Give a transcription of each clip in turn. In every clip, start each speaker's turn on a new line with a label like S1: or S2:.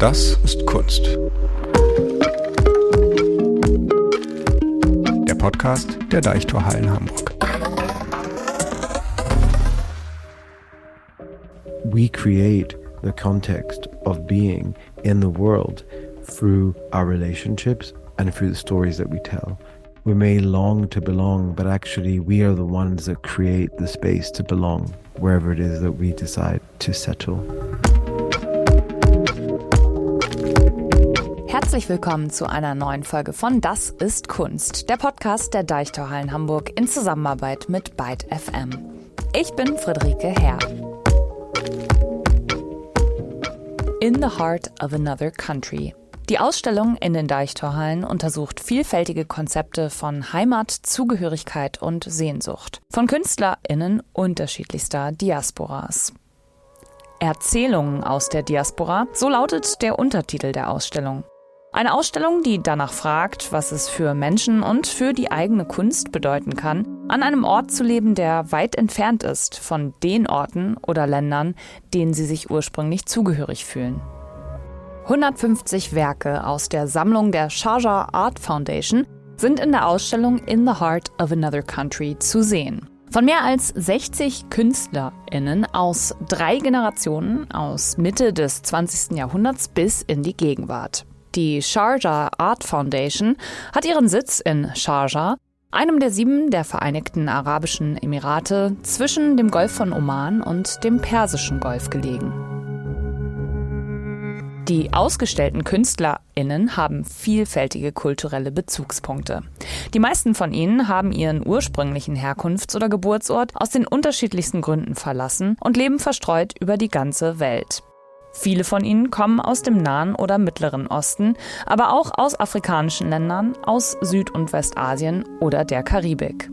S1: Das ist Kunst. Der Podcast der Deichtorhallen Hamburg.
S2: We create the context of being in the world through our relationships and through the stories that we tell. We may long to belong, but actually we are the ones that create the space to belong wherever it is that we decide to settle.
S3: Herzlich willkommen zu einer neuen Folge von Das ist Kunst, der Podcast der Deichtorhallen Hamburg in Zusammenarbeit mit Byte FM. Ich bin Friederike Herr. In the Heart of Another Country. Die Ausstellung in den Deichtorhallen untersucht vielfältige Konzepte von Heimat, Zugehörigkeit und Sehnsucht von KünstlerInnen unterschiedlichster Diasporas. Erzählungen aus der Diaspora, so lautet der Untertitel der Ausstellung. Eine Ausstellung, die danach fragt, was es für Menschen und für die eigene Kunst bedeuten kann, an einem Ort zu leben, der weit entfernt ist von den Orten oder Ländern, denen sie sich ursprünglich zugehörig fühlen. 150 Werke aus der Sammlung der Sharjah Art Foundation sind in der Ausstellung In the Heart of Another Country zu sehen. Von mehr als 60 KünstlerInnen aus 3 Generationen aus Mitte des 20. Jahrhunderts bis in die Gegenwart. Die Sharjah Art Foundation hat ihren Sitz in Sharjah, einem der 7 der Vereinigten Arabischen Emirate, zwischen dem Golf von Oman und dem Persischen Golf gelegen. Die ausgestellten KünstlerInnen haben vielfältige kulturelle Bezugspunkte. Die meisten von ihnen haben ihren ursprünglichen Herkunfts- oder Geburtsort aus den unterschiedlichsten Gründen verlassen und leben verstreut über die ganze Welt. Viele von ihnen kommen aus dem Nahen oder Mittleren Osten, aber auch aus afrikanischen Ländern, aus Süd- und Westasien oder der Karibik.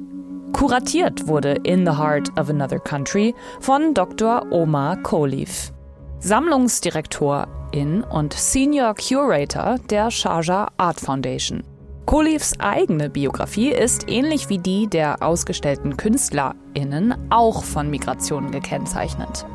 S3: Kuratiert wurde In the Heart of Another Country von Dr. Omar Kholeif, Sammlungsdirektorin und Senior Curator der Sharjah Art Foundation. Kholeifs eigene Biografie ist ähnlich wie die der ausgestellten KünstlerInnen auch von Migration gekennzeichnet.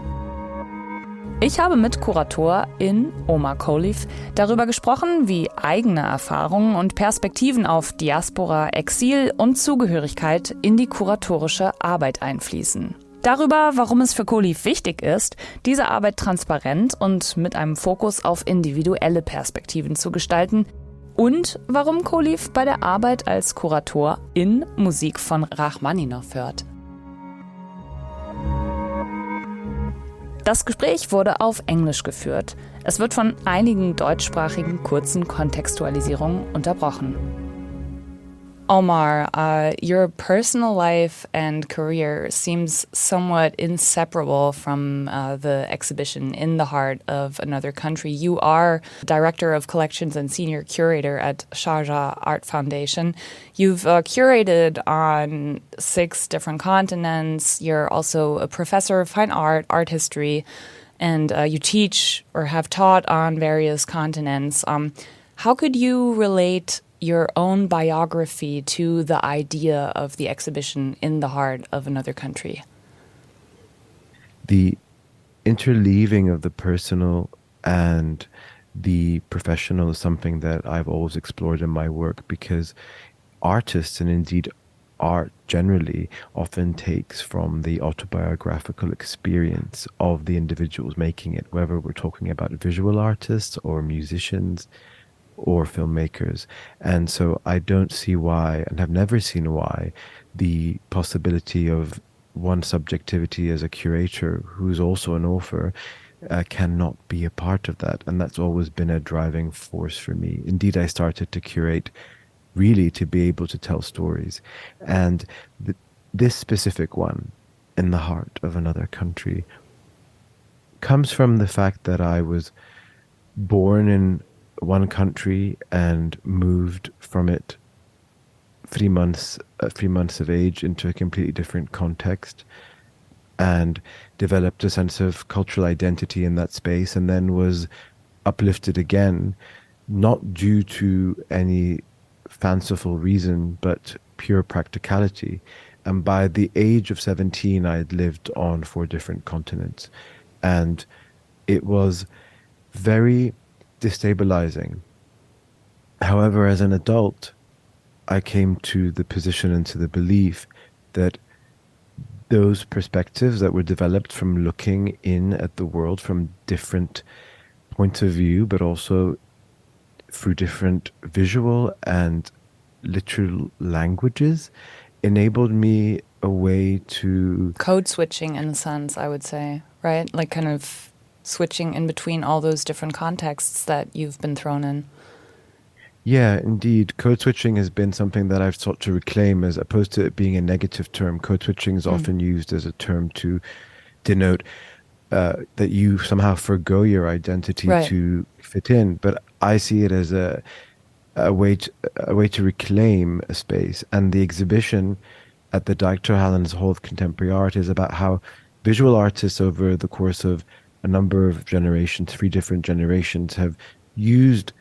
S3: Ich habe mit Kuratorin Omar Kholeif darüber gesprochen, wie eigene Erfahrungen und Perspektiven auf Diaspora, Exil und Zugehörigkeit in die kuratorische Arbeit einfließen. Darüber, warum es für Kholeif wichtig ist, diese Arbeit transparent und mit einem Fokus auf individuelle Perspektiven zu gestalten und warum Kholeif bei der Arbeit als Kuratorin Musik von Rachmaninoff hört. Das Gespräch wurde auf Englisch geführt. Es wird von einigen deutschsprachigen kurzen Kontextualisierungen unterbrochen. Omar, your personal life and career seems somewhat inseparable from the exhibition In the Heart of Another Country. You are Director of Collections and Senior Curator at Sharjah Art Foundation. You've curated on 6 different continents. You're also a professor of fine art, art history, and you teach or have taught on various continents. How could you relate your own biography to the idea of the exhibition In the Heart of Another Country?
S2: The interleaving of the personal and the professional is something that I've always explored in my work, because artists, and indeed art generally, often takes from the autobiographical experience of the individuals making it, whether we're talking about visual artists or musicians or filmmakers. And so I don't see why, and have never seen why, the possibility of one subjectivity as a curator who's also an author cannot be a part of that. And that's always been a driving force for me. Indeed, I started to curate really to be able to tell stories. And this specific one, In the Heart of Another Country, comes from the fact that I was born in one country and moved from it 3 months of age into a completely different context, and developed a sense of cultural identity in that space, and then was uplifted again, not due to any fanciful reason, but pure practicality. And by the age of 17, I had lived on 4 different continents. And it was very destabilizing. However, as an adult, I came to the position and to the belief that those perspectives that were developed from looking in at the world from different points of view, but also through different visual and literal languages, enabled me a way to...
S3: Code switching, in a sense, I would say, right? Like kind of switching in between all those different contexts that you've been thrown in.
S2: Yeah, indeed. Code switching has been something that I've sought to reclaim, as opposed to it being a negative term. Code switching is often used as a term to denote that you somehow forgo your identity to fit in. But I see it as a way to reclaim a space. And the exhibition at the Deichtorhallen's Hall of Contemporary Art is about how visual artists over the course of a number of generations, 3 different generations, have used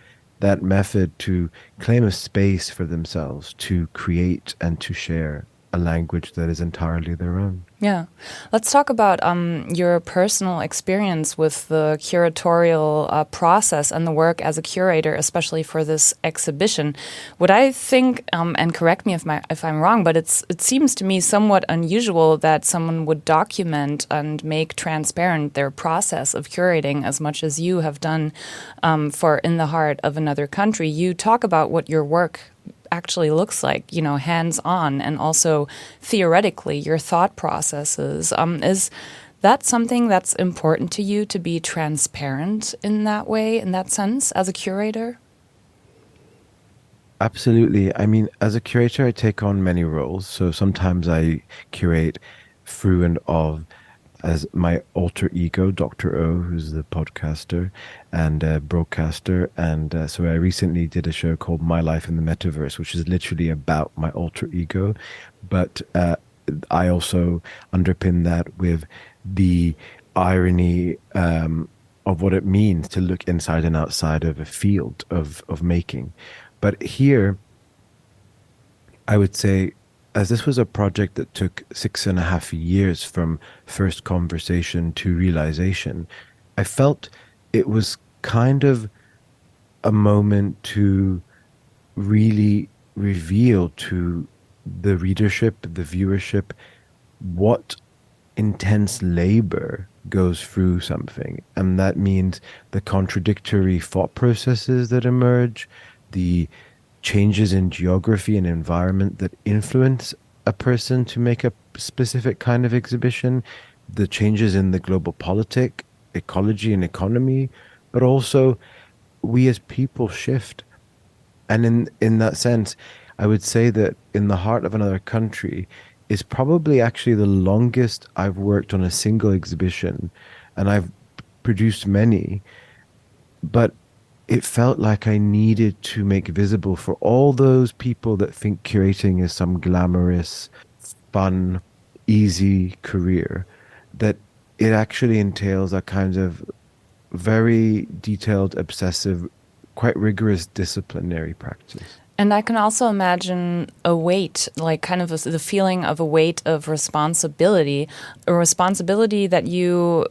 S2: that method to claim a space for themselves, to create and to share a language that is entirely their own.
S3: Yeah. Let's talk about your personal experience with the curatorial process and the work as a curator, especially for this exhibition. What I think, and correct me if I'm wrong, but it seems to me somewhat unusual that someone would document and make transparent their process of curating as much as you have done for In the Heart of Another Country. You talk about what your work actually looks like, you know, hands-on, and also theoretically your thought processes. Is that something that's important to you, to be transparent in that way, in that sense, as a curator?
S2: Absolutely. I mean, as a curator, I take on many roles. So sometimes I curate through and of as my alter ego, Dr. O, who's the podcaster and broadcaster. And so I recently did a show called My Life in the Metaverse, which is literally about my alter ego. But I also underpin that with the irony of what it means to look inside and outside of a field of making. But here, I would say, as this was a project that took 6.5 years from first conversation to realization, I felt it was kind of a moment to really reveal to the readership, the viewership, what intense labor goes through something. And that means the contradictory thought processes that emerge, the changes in geography and environment that influence a person to make a specific kind of exhibition, the changes in the global politic, ecology and economy, but also we as people shift. And in that sense, I would say that In the Heart of Another Country is probably actually the longest I've worked on a single exhibition, and I've produced many, but it felt like I needed to make visible for all those people that think curating is some glamorous, fun, easy career, that it actually entails a kind of very detailed, obsessive, quite rigorous disciplinary practice.
S3: And I can also imagine a weight, like kind of the feeling of a weight of responsibility, a responsibility that you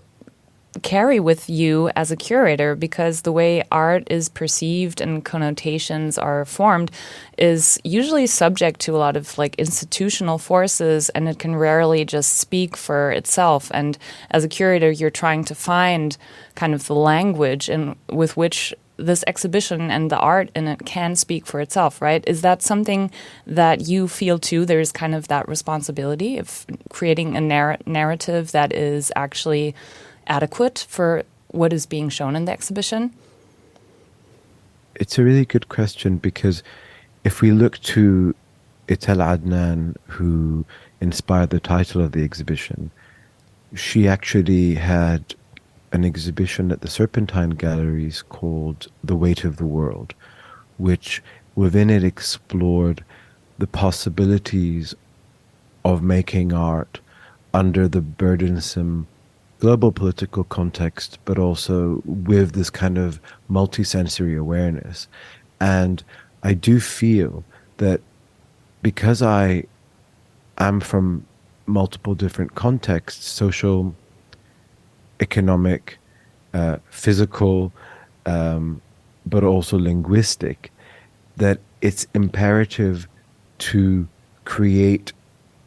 S3: carry with you as a curator, because the way art is perceived and connotations are formed is usually subject to a lot of like institutional forces, and it can rarely just speak for itself. And as a curator, you're trying to find kind of the language with which this exhibition and the art in it can speak for itself, right? Is that something that you feel too? There's kind of that responsibility of creating a narrative that is actually adequate for what is being shown in the exhibition?
S2: It's a really good question, because if we look to Itel Adnan, who inspired the title of the exhibition, she actually had an exhibition at the Serpentine Galleries called The Weight of the World, which within it explored the possibilities of making art under the burdensome global political context, but also with this kind of multisensory awareness. And I do feel that because I am from multiple different contexts, social, economic, physical, but also linguistic, that it's imperative to create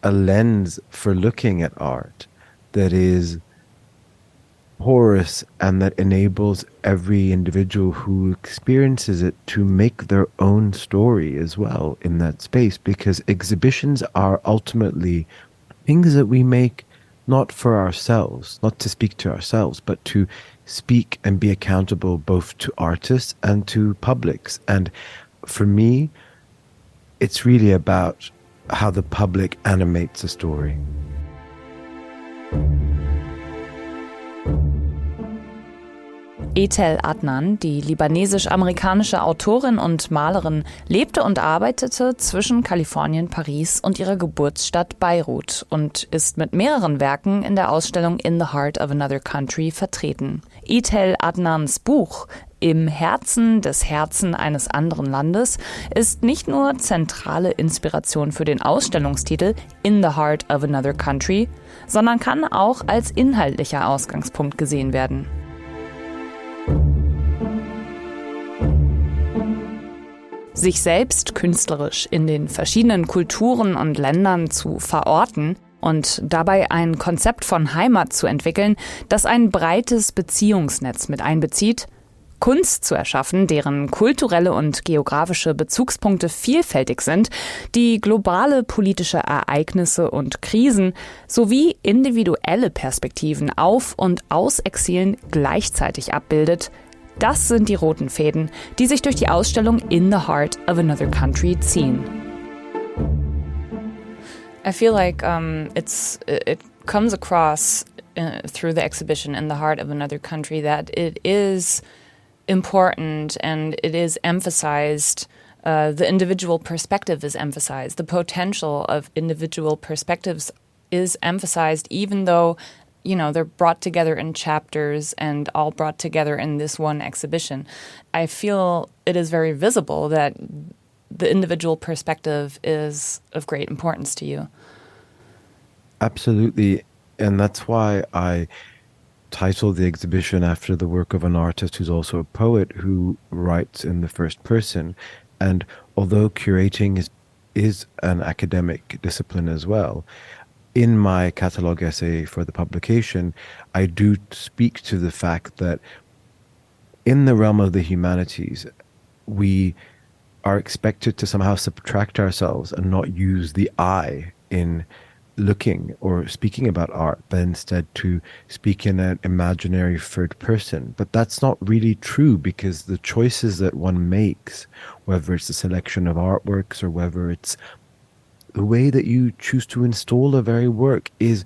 S2: a lens for looking at art that is porous and that enables every individual who experiences it to make their own story as well in that space, because exhibitions are ultimately things that we make not for ourselves, not to speak to ourselves, but to speak and be accountable both to artists and to publics. And for me, it's really about how the public animates a story.
S3: Etel Adnan, die libanesisch-amerikanische Autorin und Malerin, lebte und arbeitete zwischen Kalifornien, Paris und ihrer Geburtsstadt Beirut und ist mit mehreren Werken in der Ausstellung In the Heart of Another Country vertreten. Etel Adnans Buch Im Herzen des Herzen eines anderen Landes ist nicht nur zentrale Inspiration für den Ausstellungstitel In the Heart of Another Country, sondern kann auch als inhaltlicher Ausgangspunkt gesehen werden. Sich selbst künstlerisch in den verschiedenen Kulturen und Ländern zu verorten und dabei ein Konzept von Heimat zu entwickeln, das ein breites Beziehungsnetz mit einbezieht, Kunst zu erschaffen, deren kulturelle und geografische Bezugspunkte vielfältig sind, die globale politische Ereignisse und Krisen sowie individuelle Perspektiven auf und aus Exilen gleichzeitig abbildet. Das sind die roten Fäden, die sich durch die Ausstellung In the Heart of Another Country ziehen. I feel like it comes across through the exhibition In the Heart of Another Country that it is important and it is emphasized. The individual perspective is emphasized. The potential of individual perspectives is emphasized, even though they're brought together in chapters and all brought together in this one exhibition. I feel it is very visible that the individual perspective is of great importance to you.
S2: Absolutely. And that's why I titled the exhibition after the work of an artist who's also a poet who writes in the first person. And although curating is an academic discipline as well, in my catalogue essay for the publication, I do speak to the fact that in the realm of the humanities, we are expected to somehow subtract ourselves and not use the I in looking or speaking about art, but instead to speak in an imaginary third person. But that's not really true, because the choices that one makes, whether it's the selection of artworks or whether it's the way that you choose to install a very work, is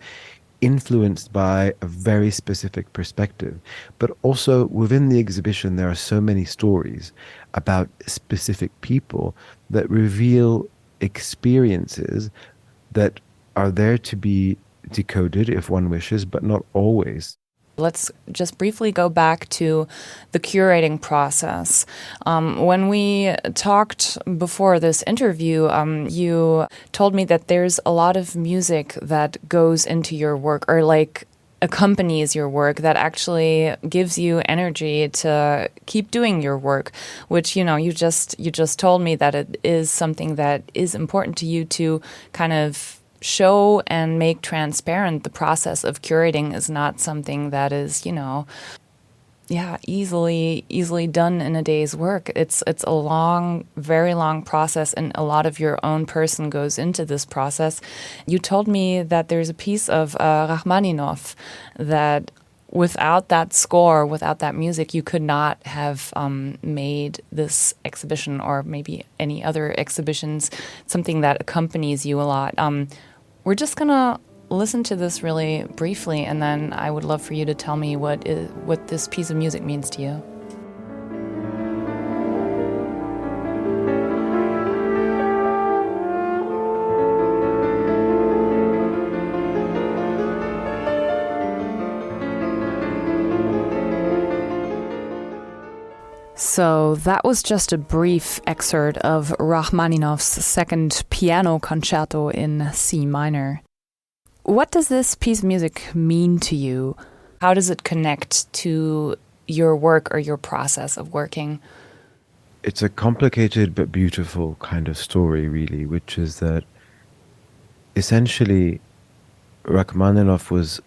S2: influenced by a very specific perspective. But also within the exhibition, there are so many stories about specific people that reveal experiences that are there to be decoded if one wishes, but not always.
S3: Let's just briefly go back to the curating process. When we talked before this interview, you told me that there's a lot of music that goes into your work, or like accompanies your work, that actually gives you energy to keep doing your work, which, you just told me that it is something that is important to you to kind of show and make transparent. The process of curating is not something that is, easily done in a day's work. It's a long, very long process, and a lot of your own person goes into this process. You told me that there's a piece of Rachmaninoff that without that score, without that music, you could not have made this exhibition, or maybe any other exhibitions, something that accompanies you a lot. We're just going to listen to this really briefly, and then I would love for you to tell me what this piece of music means to you. So that was just a brief excerpt of Rachmaninoff's second piano concerto in C minor. What does this piece of music mean to you? How does it connect to your work or your process of working?
S2: it's a complicated but beautiful kind of story, really, which is that essentially Rachmaninoff was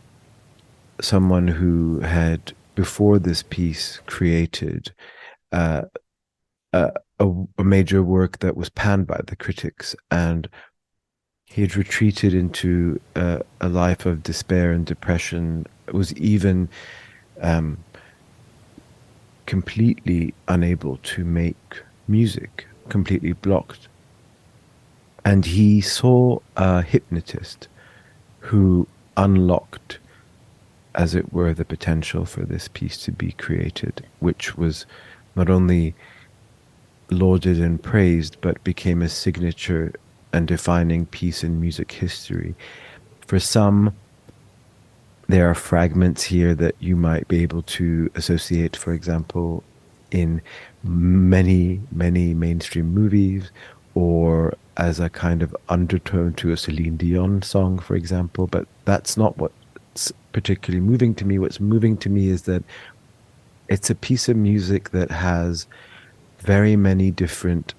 S2: someone who had, before this piece, created a, a major work that was panned by the critics, and he had retreated into a life of despair and depression, was even completely unable to make music, completely blocked. And he saw a hypnotist who unlocked, as it were, the potential for this piece to be created, which was not only lauded and praised, but became a signature and defining piece in music history. For some, there are fragments here that you might be able to associate, for example, in many, many mainstream movies, or as a kind of undertone to a Celine Dion song, for example. But that's not what's particularly moving to me. What's moving to me is that it's a piece of music that has very many different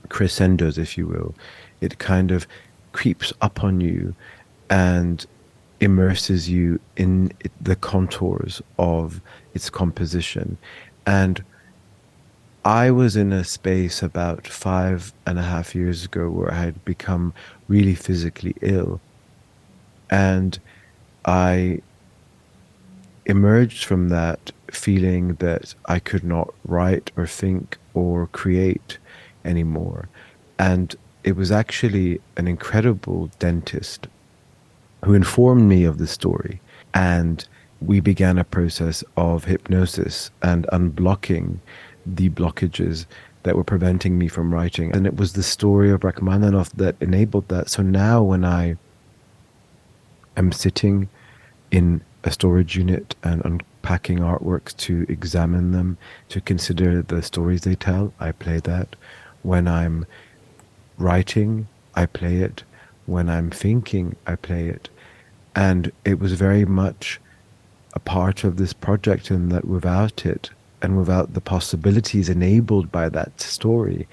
S2: crescendos, if you will. It kind of creeps up on you and immerses you in the contours of its composition. And I was in a space about 5.5 years ago where I had become really physically ill. And I emerged from that feeling that I could not write or think or create anymore. And it was actually an incredible dentist who informed me of the story. And we began a process of hypnosis and unblocking the blockages that were preventing me from writing. And it was the story of Rachmaninoff that enabled that. So now when I am sitting in a storage unit and unpacking artworks to examine them, to consider the stories they tell, I play that. When I'm writing, I play it. When I'm thinking, I play it. And it was very much a part of this project, and that without it, and without the possibilities enabled by that story,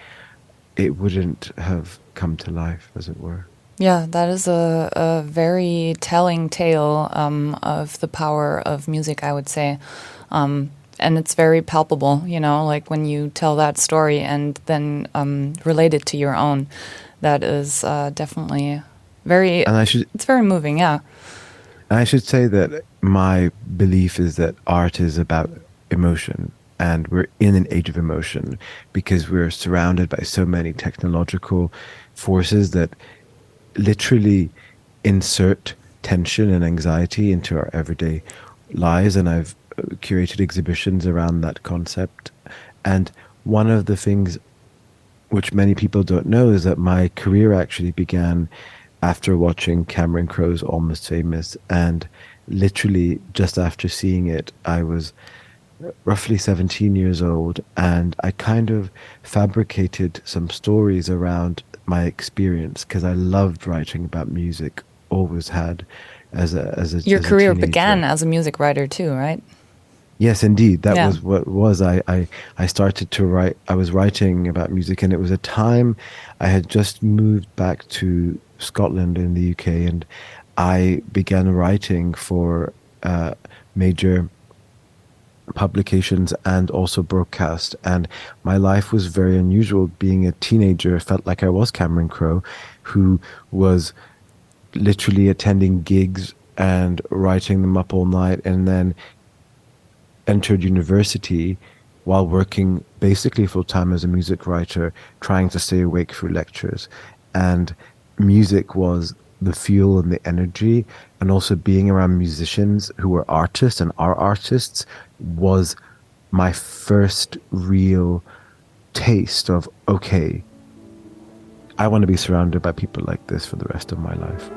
S2: it wouldn't have come to life, as it were.
S3: Yeah, that is a very telling tale of the power of music, I would say. And it's very palpable, you know, like when you tell that story and then relate it to your own. That is definitely very, it's very moving, yeah.
S2: And I should say that my belief is that art is about emotion, and we're in an age of emotion because we're surrounded by so many technological forces that literally insert tension and anxiety into our everyday lives. And I've curated exhibitions around that concept. And one of the things which many people don't know is that my career actually began after watching Cameron Crowe's Almost Famous, and literally just after seeing it, I was roughly 17 years old, and I kind of fabricated some stories around my experience because I loved writing about music, always had as a
S3: Your
S2: as a
S3: career
S2: teenager.
S3: began as a music writer too, right?
S2: Yes, indeed. That
S3: Yeah.
S2: was what it was. I started to write. I was writing about music, and it was a time I had just moved back to Scotland in the UK, and I began writing for major publications and also broadcast. And my life was very unusual. Being a teenager, I felt like I was Cameron Crowe, who was literally attending gigs and writing them up all night, and then entered university while working basically full-time as a music writer, trying to stay awake through lectures. And music was the fuel and the energy, and also being around musicians who were artists and are artists was my first real taste of, okay, I want to be surrounded by people like this for the rest of my life.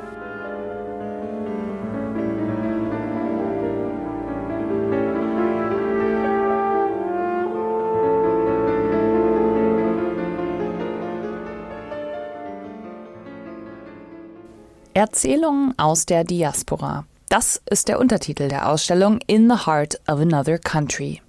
S3: Erzählungen aus der Diaspora. Das ist der Untertitel der Ausstellung In the Heart of Another Country.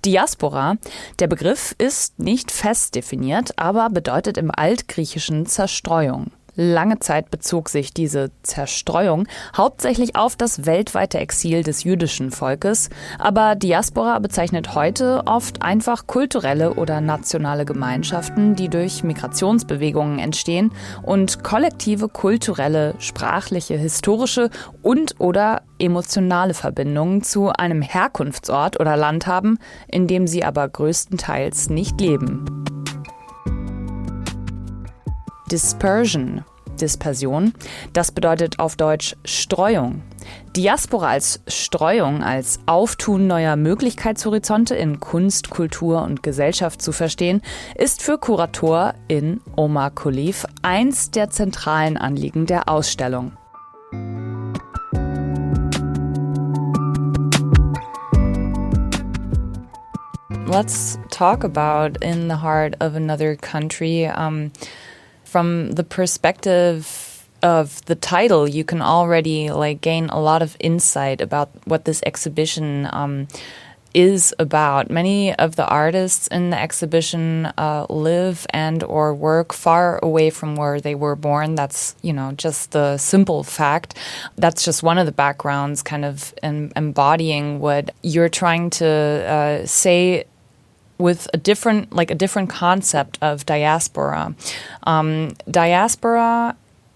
S3: Diaspora. Der Begriff ist nicht fest definiert, aber bedeutet im Altgriechischen Zerstreuung. Lange Zeit bezog sich diese Zerstreuung hauptsächlich auf das weltweite Exil des jüdischen Volkes, aber Diaspora bezeichnet heute oft einfach kulturelle oder nationale Gemeinschaften, die durch Migrationsbewegungen entstehen und kollektive kulturelle, sprachliche, historische und/oder emotionale Verbindungen zu einem Herkunftsort oder Land haben, in dem sie aber größtenteils nicht leben. Dispersion, das bedeutet auf Deutsch Streuung. Diaspora als Streuung, als Auftun neuer Möglichkeitshorizonte in Kunst, Kultur und Gesellschaft zu verstehen, ist für Kuratorin Omar Kholeif eins der zentralen Anliegen der Ausstellung. Let's talk about In the Heart of Another Country. From the perspective of the title, you can already gain a lot of insight about what this exhibition is about. Many of the artists in the exhibition live and or work far away from where they were born. That's, just the simple fact. That's just one of the backgrounds kind of embodying what you're trying to say with a different concept of diaspora. Diaspora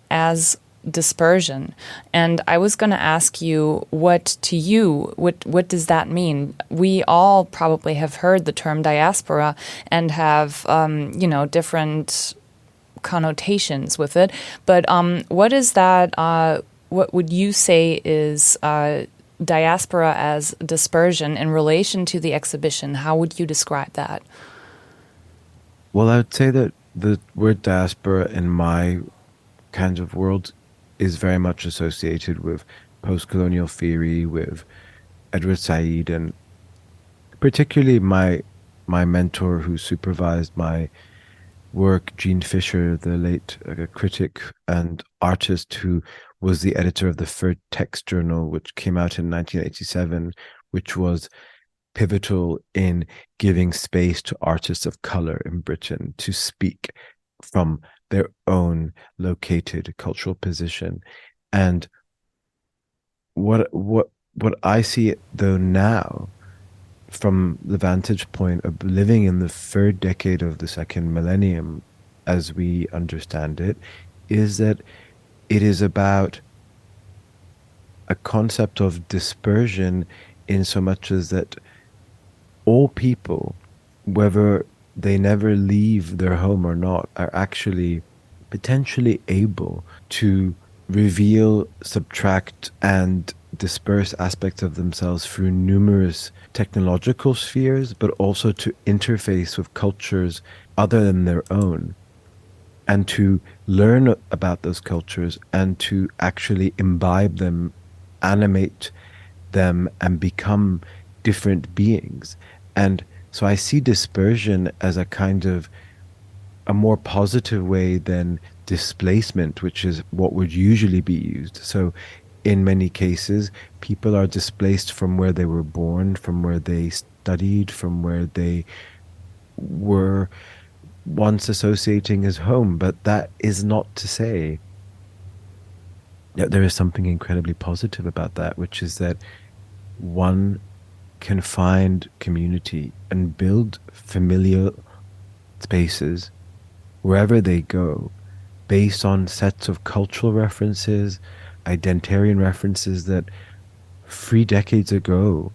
S3: as dispersion. And I was going to ask you, what does that mean? We all probably have heard the term diaspora and have, different connotations with it. But what is that, what would you say is diaspora as dispersion in relation to the exhibition? How would you describe that?
S2: Well, I would say that the word diaspora in my kind of world is very much associated with post-colonial theory, with Edward Said, and particularly my mentor who supervised my work, Jean Fisher, the late critic and artist who was the editor of the third text journal, which came out in 1987, which was pivotal in giving space to artists of color in Britain to speak from their own located cultural position. And what I see though now, from the vantage point of living in the third decade of the second millennium, as we understand it, is that it is about a concept of dispersion in so much as that all people, whether they never leave their home or not, are actually potentially able to reveal, subtract, and disperse aspects of themselves through numerous technological spheres, but also to interface with cultures other than their own, and to learn about those cultures and to actually imbibe them, animate them, and become different beings. And so I see dispersion as a kind of a more positive way than displacement, which is what would usually be used. So in many cases, people are displaced from where they were born, from where they studied, from where they were once associating as home. But that is not to say that there is something incredibly positive about that, which is that one can find community and build familiar spaces wherever they go, based on sets of cultural references, identitarian references that 3 decades ago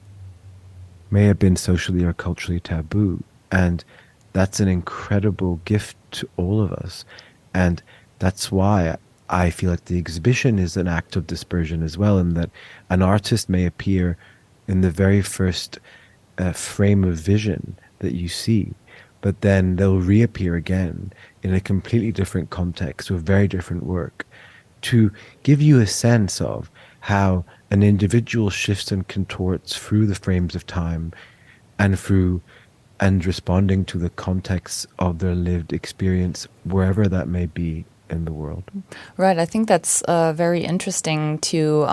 S2: may have been socially or culturally taboo. And that's an incredible gift to all of us. And that's why I feel like the exhibition is an act of dispersion as well, in that an artist may appear in the very first frame of vision that you see, but then they'll reappear again in a completely different context with very different work, to give you a sense of how an individual shifts and contorts through the frames of time and responding to the context of their lived experience, wherever that may be in the world.
S3: Right. I think that's very interesting to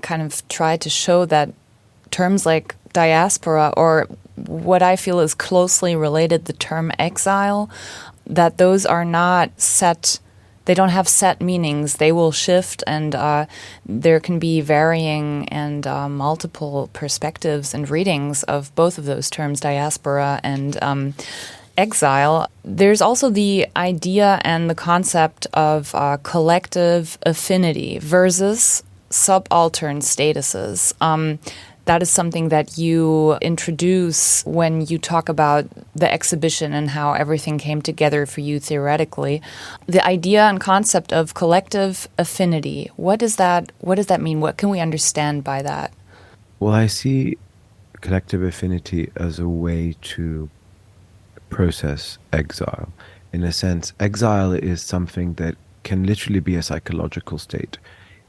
S3: kind of try to show that terms like diaspora, or what I feel is closely related, the term exile, that those are not set. They don't have set meanings. They will shift, and there can be varying and multiple perspectives and readings of both of those terms, diaspora and exile. There's also the idea and the concept of collective affinity versus subaltern statuses. That is something that you introduce when you talk about the exhibition and how everything came together for you theoretically. The idea and concept of collective affinity, what does that mean? What can we understand by that?
S2: Well, I see collective affinity as a way to process exile. In a sense, exile is something that can literally be a psychological state.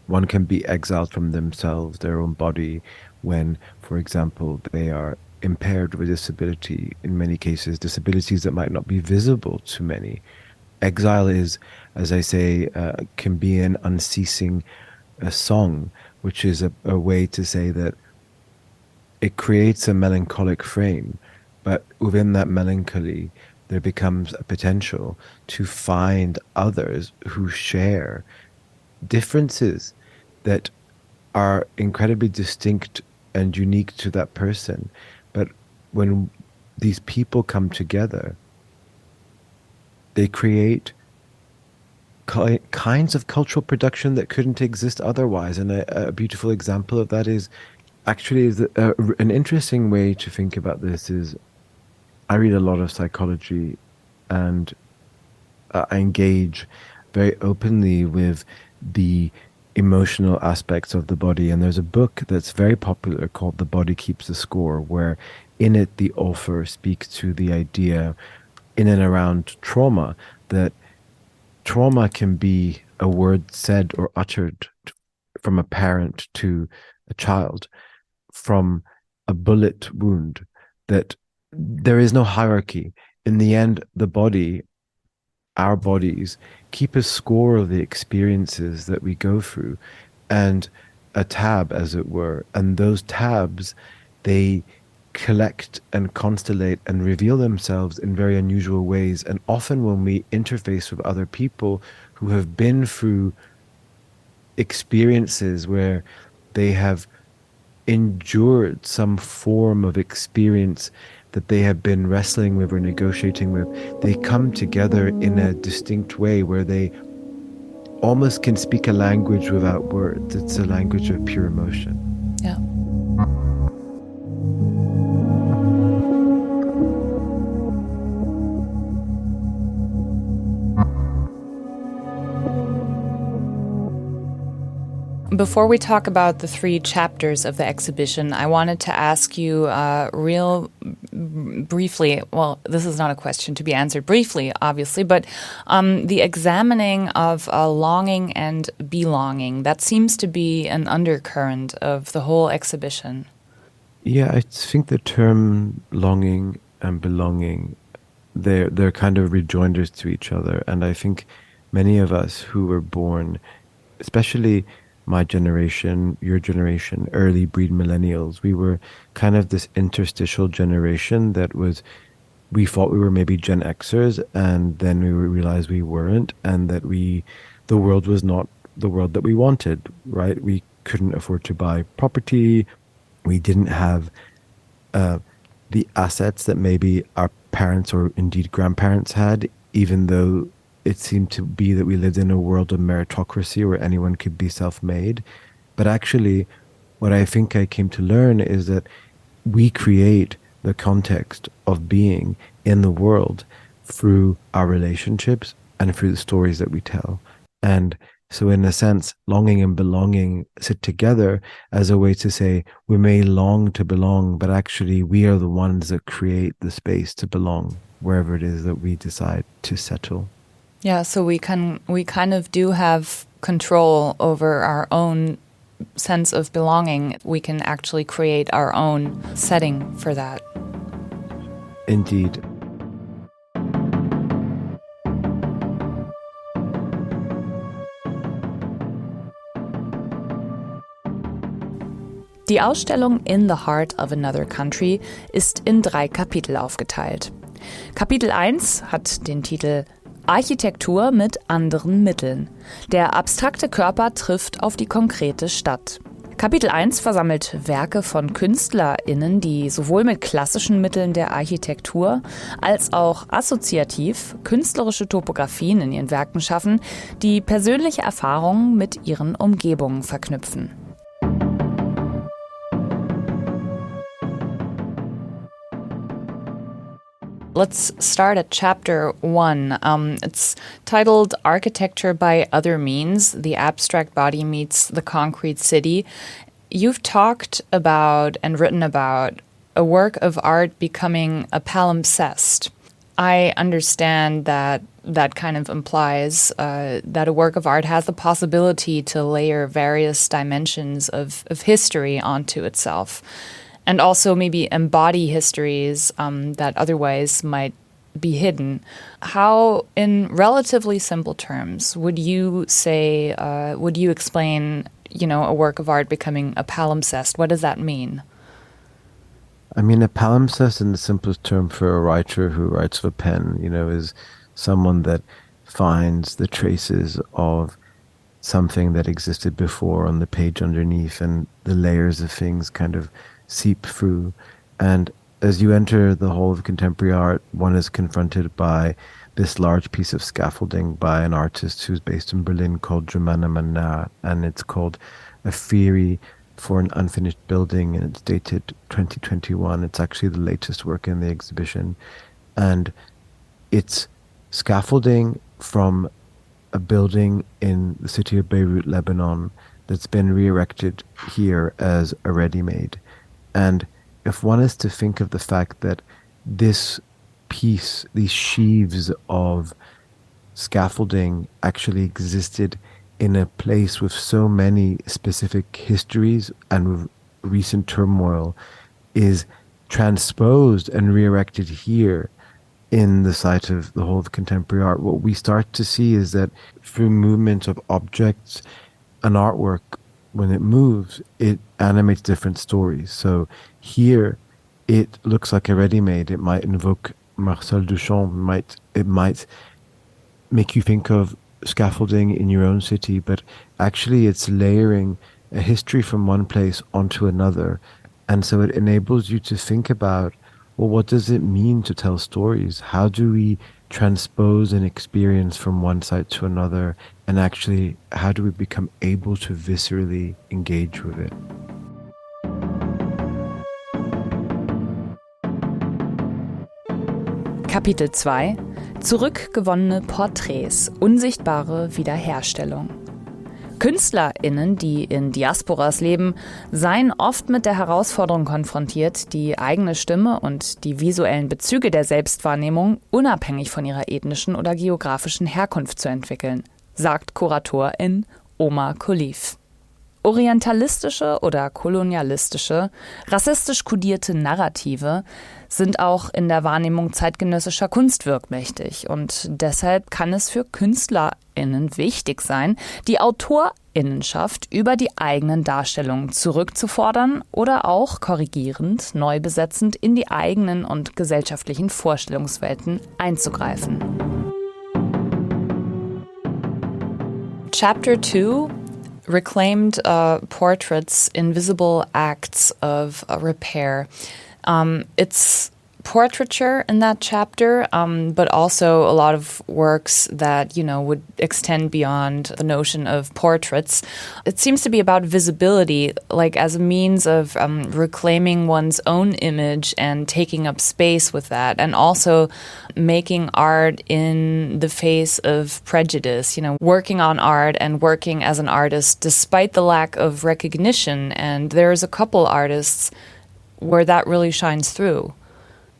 S2: One can be exiled from themselves, their own body, when, for example, they are impaired with disability, in many cases, disabilities that might not be visible to many. Exile is, as I say, can be an unceasing song, which is a way to say that it creates a melancholic frame, but within that melancholy, there becomes a potential to find others who share differences that are incredibly distinct and unique to that person. But when these people come together, they create kinds of cultural production that couldn't exist otherwise. And a beautiful example of that is actually an interesting way to think about this is I read a lot of psychology, and I engage very openly with the emotional aspects of the body. And there's a book that's very popular called The Body Keeps the Score, where in it the author speaks to the idea in and around trauma, that trauma can be a word said or uttered from a parent to a child, from a bullet wound, that there is no hierarchy. In the end, the body, our bodies, keep a score of the experiences that we go through, and a tab, as it were. And those tabs, they collect and constellate and reveal themselves in very unusual ways. And often when we interface with other people who have been through experiences where they have endured some form of experience that they have been wrestling with or negotiating with, they come together in a distinct way where they almost can speak a language without words. It's a language of pure emotion.
S3: Yeah. Before we talk about the 3 chapters of the exhibition, I wanted to ask you briefly, well, this is not a question to be answered briefly, obviously, but the examining of longing and belonging, that seems to be an undercurrent of the whole exhibition.
S2: Yeah, I think the term longing and belonging, they're kind of rejoinders to each other. And I think many of us who were born, especially my generation, your generation, early breed millennials, we were kind of this interstitial generation that was, we thought we were maybe Gen Xers, and then we realized we weren't, and that the world was not the world that we wanted, right? We couldn't afford to buy property. We didn't have the assets that maybe our parents or indeed grandparents had, even though it seemed to be that we lived in a world of meritocracy where anyone could be self-made. But actually, what I think I came to learn is that we create the context of being in the world through our relationships and through the stories that we tell. And so in a sense, longing and belonging sit together as a way to say we may long to belong, but actually we are the ones that create the space to belong wherever it is that we decide to settle.
S3: Yeah, so we kind of do have control over our own sense of belonging. We can actually create our own setting for that.
S2: Indeed.
S3: Die Ausstellung In the Heart of Another Country ist in 3 Kapitel aufgeteilt. Kapitel 1 hat den Titel Architektur mit anderen Mitteln. Der abstrakte Körper trifft auf die konkrete Stadt. Kapitel 1 versammelt Werke von KünstlerInnen, die sowohl mit klassischen Mitteln der Architektur als auch assoziativ künstlerische Topografien in ihren Werken schaffen, die persönliche Erfahrungen mit ihren Umgebungen verknüpfen. Let's start at chapter 1. It's titled Architecture by Other Means, the abstract body meets the concrete city. You've talked about and written about a work of art becoming a palimpsest. I understand that that kind of implies that a work of art has the possibility to layer various dimensions of history onto itself. And also maybe embody histories that otherwise might be hidden. How, in relatively simple terms, would you explain, a work of art becoming a palimpsest? What does that mean?
S2: I mean, a palimpsest, in the simplest term for a writer who writes with a pen, is someone that finds the traces of something that existed before on the page underneath, and the layers of things kind of seep through. And as you enter the whole of contemporary art, one is confronted by this large piece of scaffolding by an artist who's based in Berlin called Germana Manna, and it's called A Theory for an Unfinished Building, and it's dated 2021. It's actually the latest work in the exhibition, and it's scaffolding from a building in the city of Beirut, Lebanon, that's been re-erected here as a ready-made. And if one is to think of the fact that this piece, these sheaves of scaffolding actually existed in a place with so many specific histories and with recent turmoil, is transposed and re-erected here in the site of the whole of contemporary art, what we start to see is that through movement of objects, an artwork, when it moves, it animates different stories. So here, it looks like a ready-made. It might invoke Marcel Duchamp. It might make you think of scaffolding in your own city, but actually it's layering a history from one place onto another. And so it enables you to think about, well, what does it mean to tell stories? How do we transpose an experience from one site to another? And actually, how do we become able to viscerally engage with it?
S3: Kapitel 2: Zurückgewonnene Porträts, unsichtbare Wiederherstellung. KünstlerInnen, die in Diasporas leben, seien oft mit der Herausforderung konfrontiert, die eigene Stimme und die visuellen Bezüge der Selbstwahrnehmung unabhängig von ihrer ethnischen oder geografischen Herkunft zu entwickeln, sagt Kuratorin Omar Kholeif. Orientalistische oder kolonialistische, rassistisch kodierte Narrative sind auch in der Wahrnehmung zeitgenössischer Kunst wirkmächtig. Und deshalb kann es für KünstlerInnen wichtig sein, die AutorInnenschaft über die eigenen Darstellungen zurückzufordern oder auch korrigierend, neu besetzend in die eigenen und gesellschaftlichen Vorstellungswelten einzugreifen. Chapter 2: Reclaimed portraits, invisible acts of repair. It's portraiture in that chapter, but also a lot of works that, would extend beyond the notion of portraits. It seems to be about visibility, like as a means of reclaiming one's own image and taking up space with that, and also making art in the face of prejudice, working on art and working as an artist despite the lack of recognition. And there's a couple artists where that really shines through.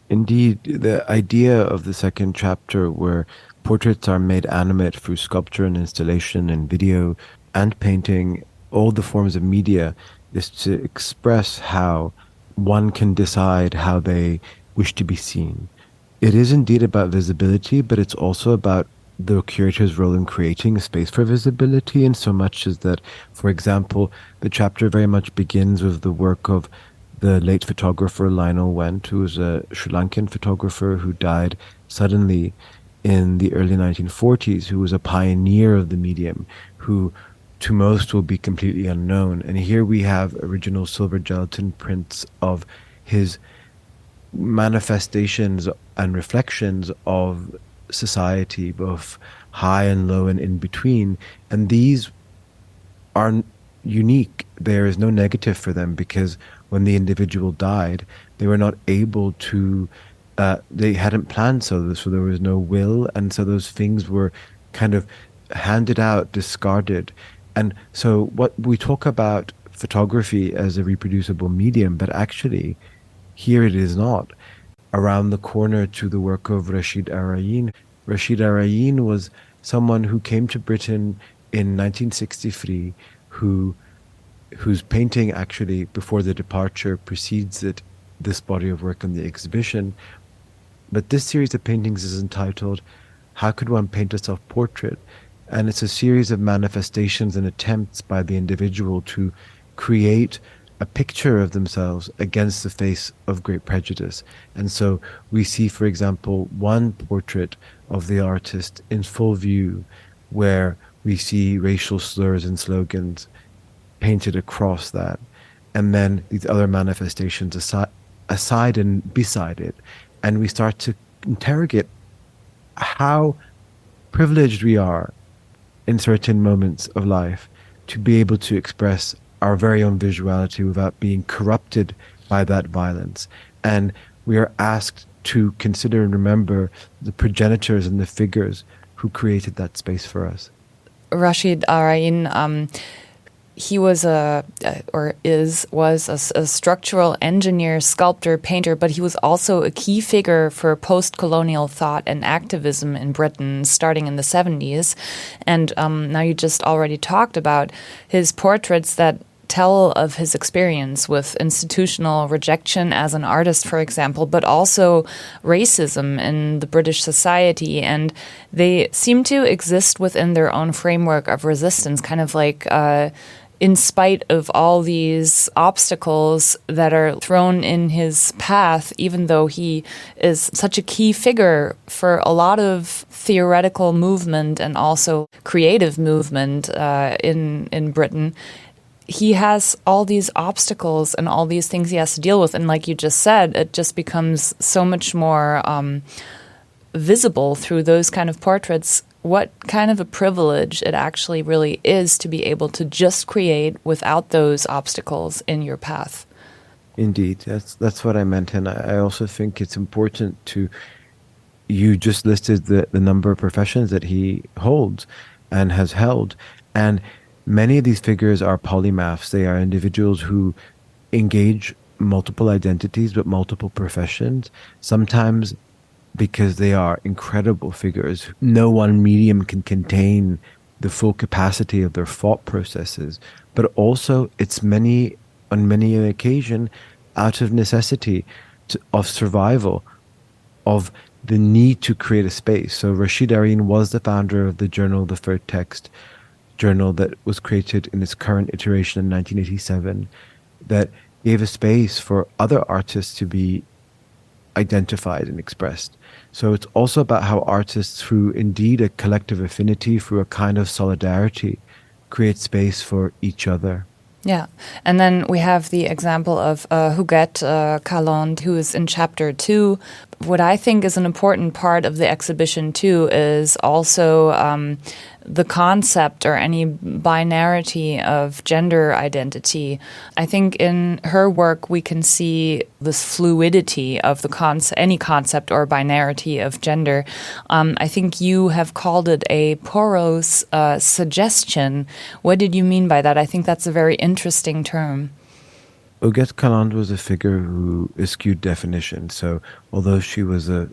S2: Indeed, the idea of the second chapter, where portraits are made animate through sculpture and installation and video and painting, all the forms of media, is to express how one can decide how they wish to be seen. It is indeed about visibility, but it's also about the curator's role in creating a space for visibility, in so much as that, for example, the chapter very much begins with the work of the late photographer Lionel Wendt, who was a Sri Lankan photographer who died suddenly in the early 1940s, who was a pioneer of the medium, who to most will be completely unknown. And here we have original silver gelatin prints of his manifestations and reflections of society, both high and low and in between. And these are unique. There is no negative for them, because when the individual died, they were not able to, they hadn't planned so there was no will. And so those things were kind of handed out, discarded. And so what we talk about photography as a reproducible medium, but actually here it is not. Around the corner to the work of Rashid Araeen. Rashid Araeen was someone who came to Britain in 1963, whose painting actually, before the departure, precedes this body of work in the exhibition. But this series of paintings is entitled How Could One Paint a Self-Portrait? And it's a series of manifestations and attempts by the individual to create a picture of themselves against the face of great prejudice. And so we see, for example, one portrait of the artist in full view, where we see racial slurs and slogans painted across that, and then these other manifestations aside and beside it. And we start to interrogate how privileged we are in certain moments of life to be able to express our very own visuality without being corrupted by that violence. And we are asked to consider and remember the progenitors and the figures who created that space for us.
S3: Rashid Araeen, he was a structural engineer, sculptor, painter, but he was also a key figure for post-colonial thought and activism in Britain starting in the 70s. And now you just already talked about his portraits that tell of his experience with institutional rejection as an artist, for example, but also racism in the British society. And they seem to exist within their own framework of resistance, kind of like in spite of all these obstacles that are thrown in his path, even though he is such a key figure for a lot of theoretical movement and also creative movement in Britain. He has all these obstacles and all these things he has to deal with. And like you just said, it just becomes so much more visible through those kind of portraits what kind of a privilege it actually really is to be able to just create without those obstacles in your path.
S2: Indeed, that's what I meant. And I also think it's important to, you just listed the number of professions that he holds and has held. And many of these figures are polymaths. They are individuals who engage multiple identities but multiple professions, sometimes because they are incredible figures. No one medium can contain the full capacity of their thought processes, but also it's on many an occasion out of necessity, of survival, of the need to create a space. So Rashid Araeen was the founder of the journal, the Third Text journal, that was created in its current iteration in 1987, that gave a space for other artists to be identified and expressed. So it's also about how artists, through indeed a collective affinity, through a kind of solidarity, create space for each other.
S3: Yeah. And then we have the example of Huguette Caland, who is in chapter 2. What I think is an important part of the exhibition, too, is also the concept or any binarity of gender identity. I think in her work we can see this fluidity of the any concept or binarity of gender. I think you have called it a porous suggestion. What did you mean by that? I think that's a very interesting term.
S2: Huguette Caland was a figure who eschewed definition. So although she was a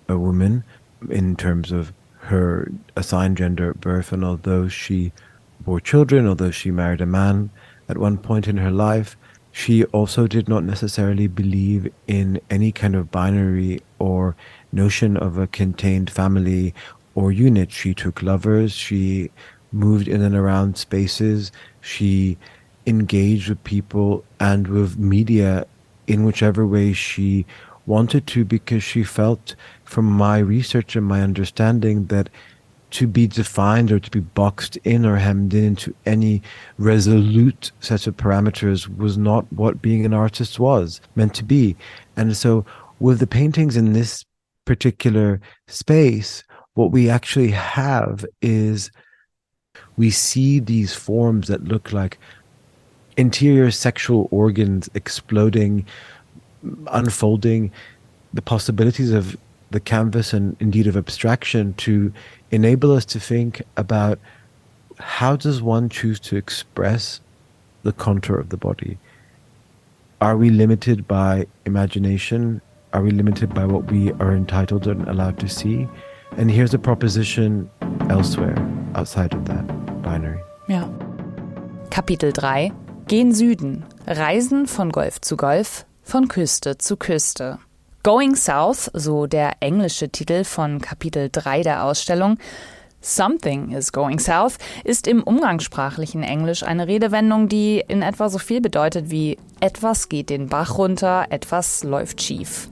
S2: woman in terms of her assigned gender at birth, and although she bore children, although she married a man at one point in her life, she also did not necessarily believe in any kind of binary or notion of a contained family or units. She took lovers, she moved in and around spaces, she engaged with people and with media in whichever way she wanted to, because she felt, from my research and my understanding, that to be defined or to be boxed in or hemmed into any resolute set of parameters was not what being an artist was meant to be. And so with the paintings in this particular space, what we actually have is we see these forms that look like interior sexual organs exploding, unfolding, the possibilities of the canvas and indeed of abstraction to enable us to think about how does one choose to express the contour of the body. Are we limited by imagination? Are we limited by what we are entitled and allowed to see? And here's a proposition elsewhere, outside of that binary.
S3: Ja. Kapitel 3: Gen Süden. Reisen von Golf zu Golf, von Küste zu Küste. Going South, so der englische Titel von Kapitel 3 der Ausstellung. Something is going south ist im umgangssprachlichen Englisch eine Redewendung, die in etwa so viel bedeutet wie etwas geht den Bach runter, etwas läuft schief.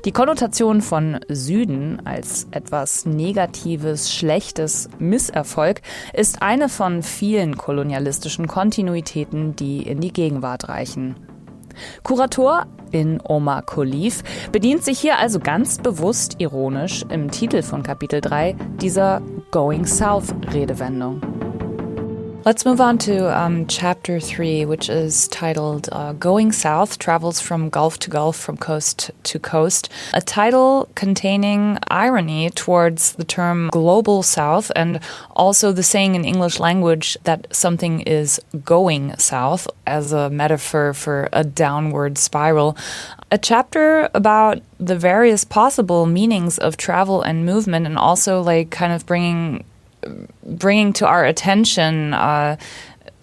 S3: Die Konnotation von Süden als etwas Negatives, Schlechtes, Misserfolg ist eine von vielen kolonialistischen Kontinuitäten, die in die Gegenwart reichen. Kuratorin Omar Kholeif bedient sich hier also ganz bewusst ironisch im Titel von Kapitel 3 dieser Going South Redewendung. Let's move on to chapter 3, which is titled Going South, Travels from Gulf to Gulf, from Coast to Coast, a title containing irony towards the term global south and also the saying in English language that something is going south as a metaphor for a downward spiral. A chapter about the various possible meanings of travel and movement, and also like kind of bringing to our attention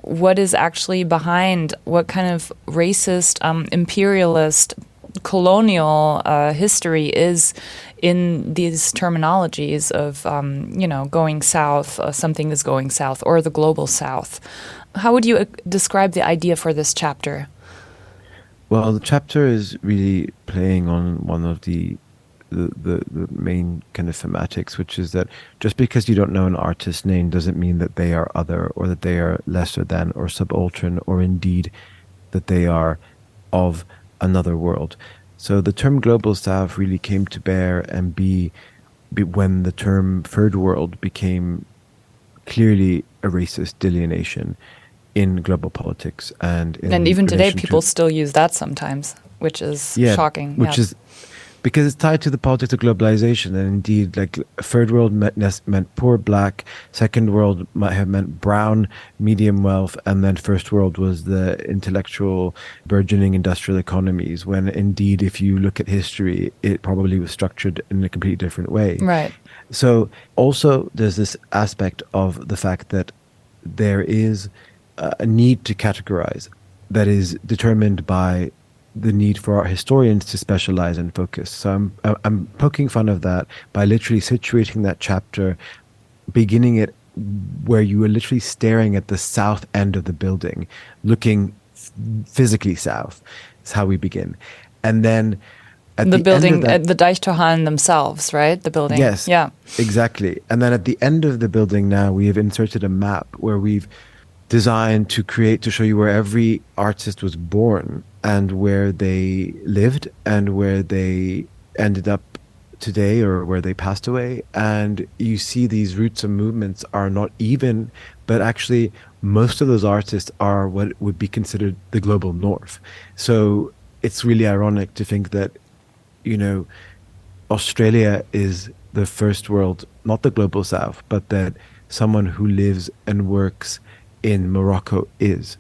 S3: what is actually behind, what kind of racist, imperialist, colonial history is in these terminologies of, going south, something is going south, or the global south. How would you describe the idea for this chapter?
S2: Well, the chapter is really playing on one of the main kind of thematics, which is that just because you don't know an artist's name doesn't mean that they are other, or that they are lesser than, or subaltern, or indeed that they are of another world. So the term global south really came to bear and be when the term third world became clearly a racist delineation in global politics. And
S3: even today people still use that sometimes, which is shocking.
S2: Which is because it's tied to the politics of globalization. And indeed, like third world meant poor, black, second world might have meant brown, medium wealth, and then first world was the intellectual, burgeoning industrial economies, when indeed, if you look at history, it probably was structured in a completely different way.
S3: Right.
S2: So also there's this aspect of the fact that there is a need to categorize that is determined by the need for art historians to specialize and focus. So I'm poking fun of that by literally situating that chapter, beginning it where you are literally staring at the south end of the building, looking physically south. Is how we begin. And then at the building, end of that,
S3: the Deichtorhallen themselves, right? The building.
S2: Yes.
S3: Yeah.
S2: Exactly. And then at the end of the building now, we have inserted a map where we've designed to show you where every artist was born and where they lived and where they ended up today or where they passed away. And you see these roots of movements are not even, but actually most of those artists are what would be considered the global north. So it's really ironic to think that, Australia is the first world, not the global south, but that someone who lives and works in Morocco is,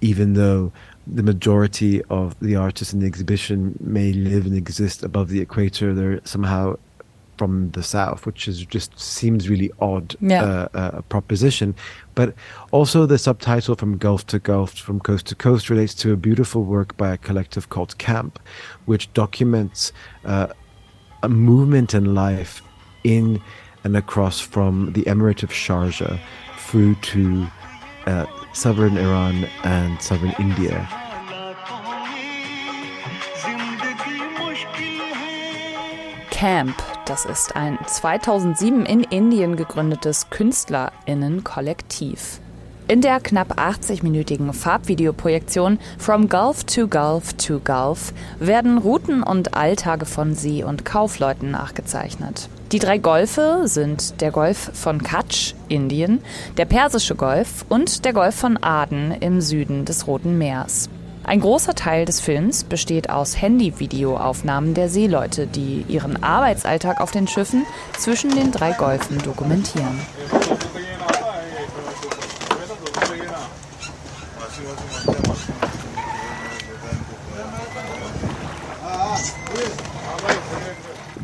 S2: even though the majority of the artists in the exhibition may live and exist above the equator, they're somehow from the south, which is just seems really odd proposition. But also the subtitle From Gulf to Gulf, From Coast to Coast relates to a beautiful work by a collective called Camp, which documents a movement in life in and across from the Emirate of Sharjah through to southern Iran and southern India.
S3: Camp, das ist ein 2007 in Indien gegründetes KünstlerInnen-Kollektiv. In der knapp 80-minütigen Farbvideoprojektion From Gulf to Gulf to Gulf werden Routen und Alltage von See- und Kaufleuten nachgezeichnet. Die 3 Golfe sind der Golf von Kutch, Indien, der Persische Golf und der Golf von Aden im Süden des Roten Meers. Ein großer Teil des Films besteht aus Handyvideoaufnahmen der Seeleute, die ihren Arbeitsalltag auf den Schiffen zwischen den 3 Golfen dokumentieren.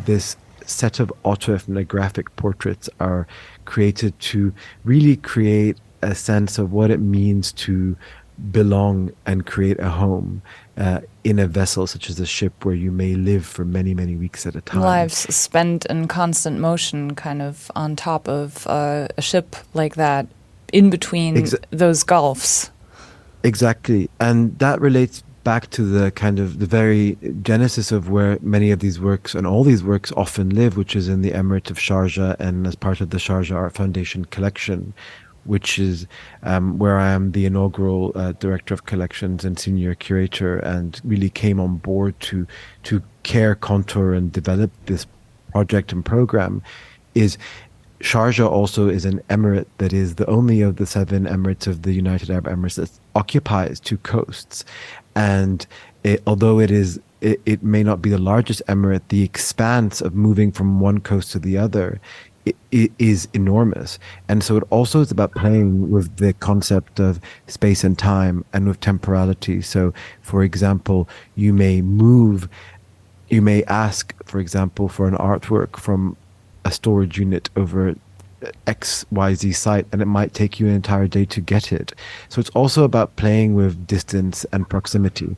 S2: This set of autoethnographic portraits are created to really create a sense of what it means to belong and create a home in a vessel such as a ship where you may live for many, many weeks at a time.
S3: Lives spent in constant motion, kind of on top of a ship like that, in between those gulfs.
S2: Exactly. And that relates back to the kind of the very genesis of where many of these works and all these works often live, which is in the Emirate of Sharjah and as part of the Sharjah Art Foundation collection, which is where I am the inaugural director of collections and senior curator, and really came on board to care, contour, and develop this project and program. Is Sharjah also is an emirate that is the only of the 7 emirates of the United Arab Emirates that occupies 2 coasts, and although it may not be the largest emirate, the expanse of moving from one coast to the other it is enormous. And so it also is about playing with the concept of space and time and with temporality. So, for example, you may ask, for example, for an artwork from a storage unit over XYZ site, and it might take you an entire day to get it. So it's also about playing with distance and proximity.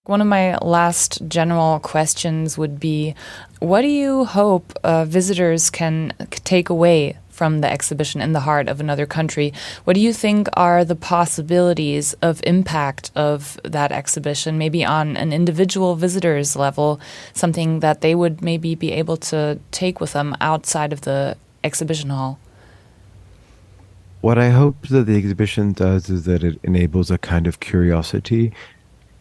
S3: One of my last general questions would be, what do you hope visitors can take away from the exhibition In the Heart of Another Country? What do you think are the possibilities of impact of that exhibition, maybe on an individual visitor's level, something that they would maybe be able to take with them outside of the exhibition hall?
S2: What I hope that the exhibition does is that it enables a kind of curiosity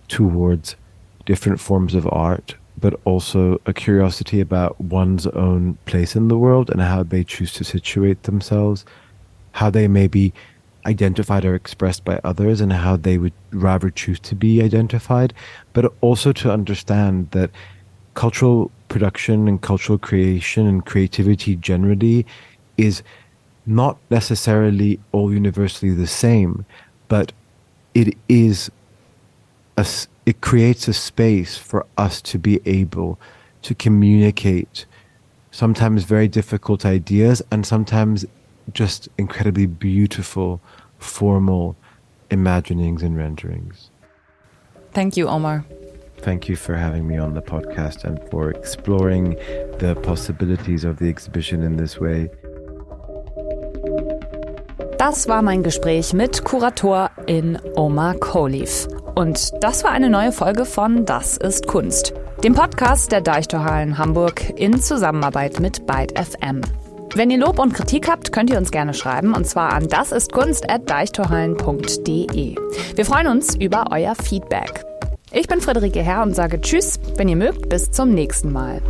S2: towards different forms of art, but also a curiosity about one's own place in the world and how they choose to situate themselves, how they may be identified or expressed by others, and how they would rather choose to be identified, but also to understand that cultural production and cultural creation and creativity generally is not necessarily all universally the same, but it creates a space for us to be able to communicate sometimes very difficult ideas and sometimes just incredibly beautiful, formal imaginings and renderings.
S3: Thank you, Omar.
S2: Thank you for having me on the podcast and for exploring the possibilities of the exhibition in this way.
S3: Das war mein Gespräch mit Kuratorin Omar Kholeif. Und das war eine neue Folge von Das ist Kunst, dem Podcast der Deichtorhallen Hamburg in Zusammenarbeit mit Byte FM. Wenn ihr Lob und Kritik habt, könnt ihr uns gerne schreiben, und zwar an dasistkunst@deichtorhallen.de. Wir freuen uns über euer Feedback. Ich bin Friederike Herr und sage Tschüss, wenn ihr mögt, bis zum nächsten Mal.